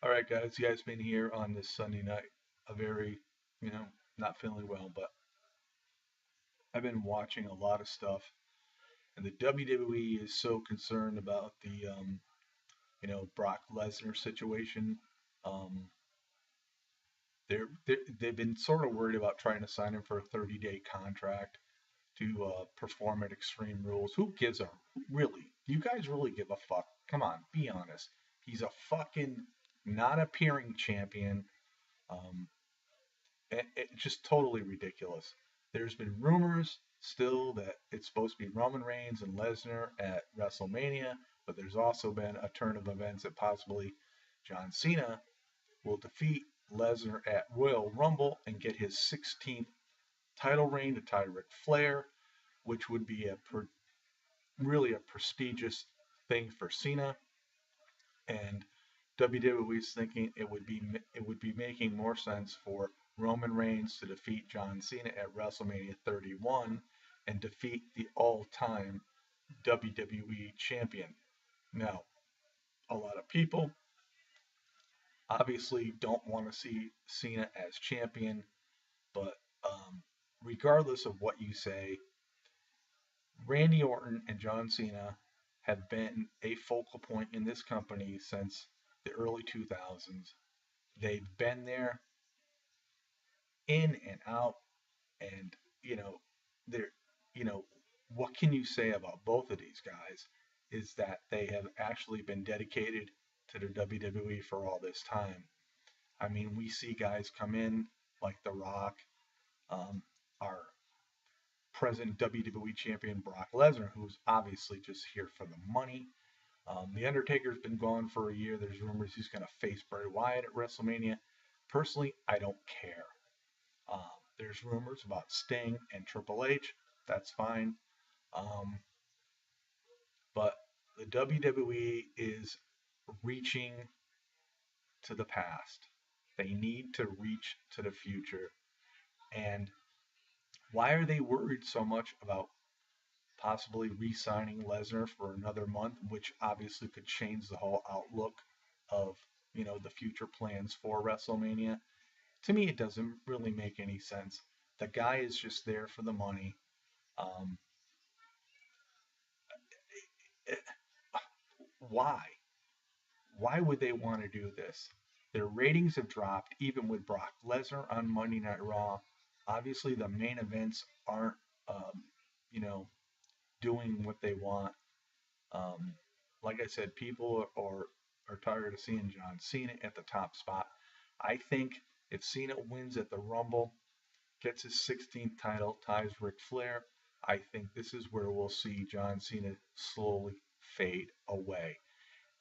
All right, guys, you guys been here on this Sunday night. A very, you know, not feeling well, but I've been watching a lot of stuff, and the WWE is so concerned about the, Brock Lesnar situation. Um, they've been sort of worried about trying to sign him for a 30-day contract to perform at Extreme Rules. Who gives a really? Do you guys really give a fuck? Come on, be honest. He's a fucking not appearing champion. Um, just totally ridiculous. There's been rumors still that it's supposed to be Roman Reigns and Lesnar at WrestleMania, but there's also been a turn of events that possibly John Cena will defeat Lesnar at Royal Rumble and get his 16th title reign to tie Ric Flair, which would be really a prestigious thing for Cena. And WWE is thinking it would be making more sense for Roman Reigns to defeat John Cena at WrestleMania 31 and defeat the all-time WWE champion. Now, a lot of people obviously don't want to see Cena as champion, but regardless of what you say, Randy Orton and John Cena have been a focal point in this company since the early 2000s. They've been there in and out, and you know, they're you know, what can you say about both of these guys is that they have actually been dedicated to the WWE for all this time. I mean, we see guys come in like The Rock, our present WWE champion Brock Lesnar, who's obviously just here for the money. The Undertaker's been gone for a year. There's rumors he's going to face Bray Wyatt at WrestleMania. Personally, I don't care. Um, there's rumors about Sting and Triple H. That's fine. Um, but the WWE is reaching to the past. They need to reach to the future. And why are they worried so much about possibly re signing Lesnar for another month, which obviously could change the whole outlook of, the future plans for WrestleMania? To me, it doesn't really make any sense. The guy is just there for the money. Um, why? Why would they want to do this? Their ratings have dropped even with Brock Lesnar on Monday Night Raw. Obviously, the main events aren't, um, you know, doing what they want. Um, like I said, people are tired of seeing John Cena at the top spot. I think if Cena wins at the Rumble, gets his 16th title, ties Ric Flair, I think this is where we'll see John Cena slowly fade away.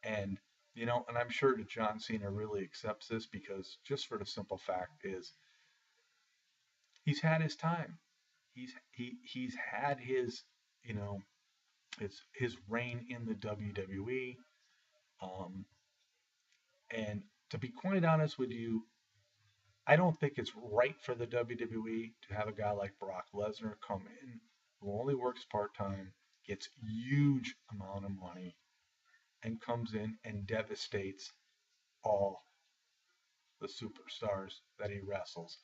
And and I'm sure that John Cena really accepts this because just for the simple fact is he's had his time. He's had his you know his reign in the WWE. Um, and to be quite honest with you, I don't think it's right for the WWE to have a guy like Brock Lesnar come in who only works part time, gets huge amount of money, and comes in and devastates all the superstars that he wrestles.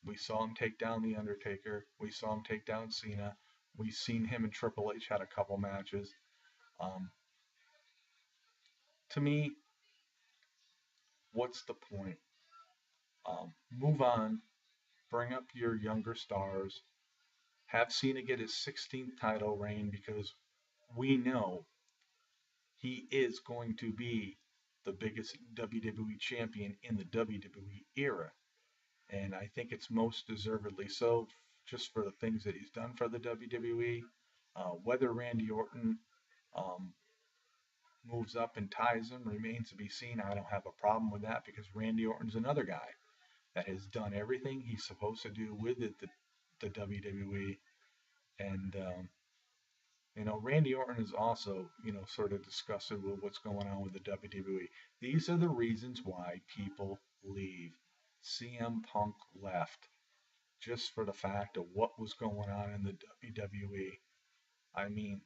We saw him take down The Undertaker. We saw him take down Cena. We've seen him and Triple H had a couple matches. Um, to me, what's the point? Move on, bring up your younger stars, have Cena get his 16th title reign because we know he is going to be the biggest WWE champion in the WWE era. And I think it's most deservedly so just for the things that he's done for the WWE. Whether Randy Orton um, moves up and ties him remains to be seen. I don't have a problem with that because Randy Orton's another guy that has done everything he's supposed to do with the WWE. And, Randy Orton is also, sort of disgusted with what's going on with the WWE. These are the reasons why people leave. CM Punk left just for the fact of what was going on in the WWE. I mean,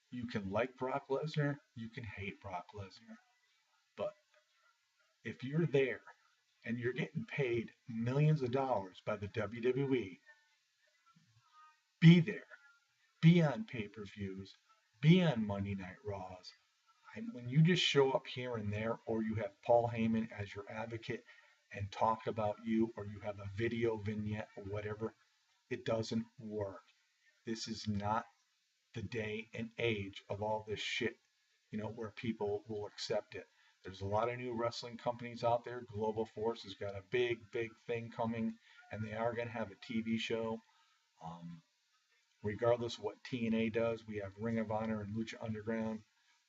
you can like Brock Lesnar, you can hate Brock Lesnar. If you're there and you're getting paid millions of dollars by the WWE, be there, be on pay-per-views, be on Monday Night Raws. And when you just show up here and there, or you have Paul Heyman as your advocate and talk about you, or you have a video vignette or whatever, it doesn't work. This is not the day and age of all this shit, where people will accept it. There's a lot of new wrestling companies out there. Global Force has got a big, big thing coming, and they are going to have a TV show. Um, Regardless of what TNA does, we have Ring of Honor and Lucha Underground.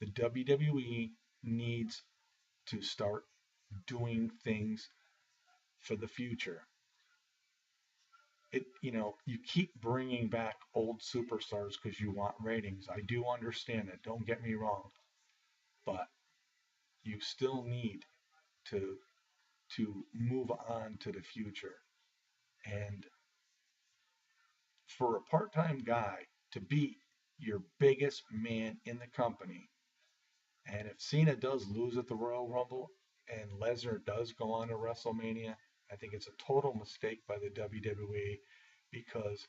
The WWE needs to start doing things for the future. You keep bringing back old superstars because you want ratings. I do understand it. Don't get me wrong, but you still need to move on to the future. And for a part-time guy to beat your biggest man in the company, and if Cena does lose at the Royal Rumble and Lesnar does go on to WrestleMania, I think it's a total mistake by the WWE, because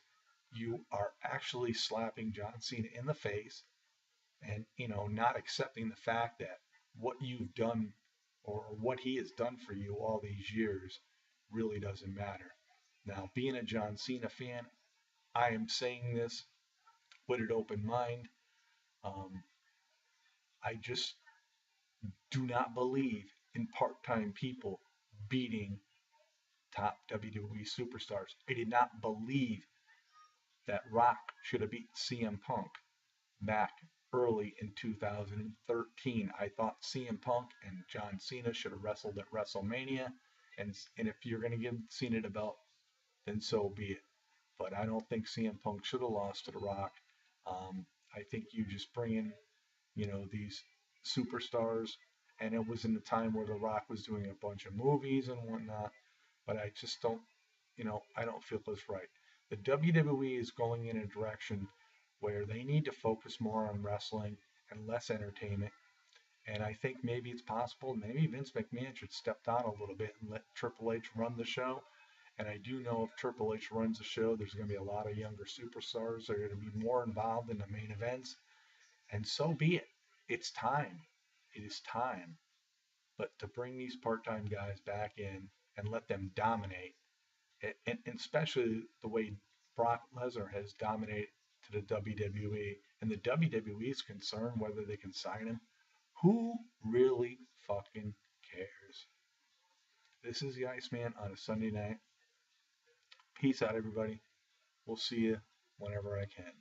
you are actually slapping John Cena in the face, and not accepting the fact that what you've done, or what he has done for you all these years, really doesn't matter. Now, being a John Cena fan, I am saying this with an open mind. um, I just do not believe in part-time people beating top WWE superstars. I did not believe that Rock should have beat CM Punk back early in 2013. I thought CM Punk and John Cena should have wrestled at WrestleMania, and if you're going to give Cena the belt, then so be it. But I don't think CM Punk should have lost to The Rock. I think you just bring in, these superstars, and it was in the time where The Rock was doing a bunch of movies and whatnot. But I just don't, I don't feel it's right. The WWE is going in a direction where they need to focus more on wrestling and less entertainment. And I think maybe it's possible, maybe Vince McMahon should step down a little bit and let Triple H run the show. And I do know if Triple H runs the show, there's going to be a lot of younger superstars that are going to be more involved in the main events. And so be it. It's time. It is time. But to bring these part-time guys back in and let them dominate, and especially the way Brock Lesnar has dominated to the WWE, and the WWE is concerned whether they can sign him, who really fucking cares? This is the Iceman on a Sunday night. Peace out, everybody. We'll see you whenever I can.